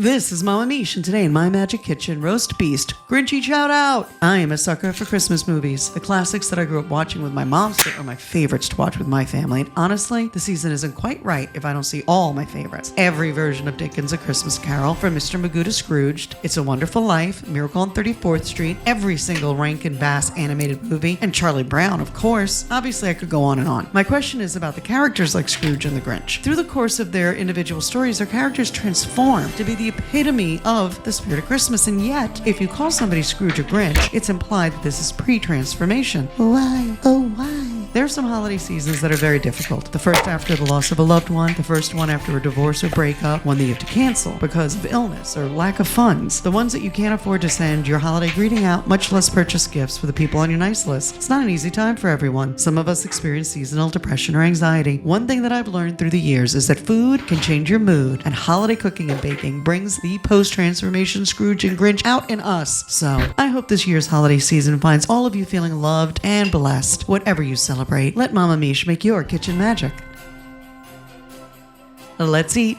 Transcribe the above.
This is Mama Miche, and today in my magic kitchen, roast beast, Grinchy shout out! I am a sucker for Christmas movies. The classics that I grew up watching with my mom are my favorites to watch with my family, and honestly, the season isn't quite right if I don't see all my favorites. Every version of Dickens' A Christmas Carol, from Mr. Magoo to Scrooged, It's a Wonderful Life, Miracle on 34th Street, every single Rankin Bass animated movie, and Charlie Brown, of course. Obviously, I could go on and on. My question is about the characters like Scrooge and the Grinch. Through the course of their individual stories, their characters transform to be the epitome of the spirit of Christmas, and yet, if you call somebody Scrooge or Grinch, it's implied that this is pre-transformation. Why? Oh, why? There are some holiday seasons that are very difficult. The first after the loss of a loved one, the first one after a divorce or breakup, one that you have to cancel because of illness or lack of funds, the ones that you can't afford to send your holiday greeting out, much less purchase gifts for the people on your nice list. It's not an easy time for everyone. Some of us experience seasonal depression or anxiety. One thing that I've learned through the years is that food can change your mood, and holiday cooking and baking brings the post-transformation Scrooge and Grinch out in us. So, I hope this year's holiday season finds all of you feeling loved and blessed. Whatever you celebrate, let Mama Miche make your kitchen magic. Let's eat.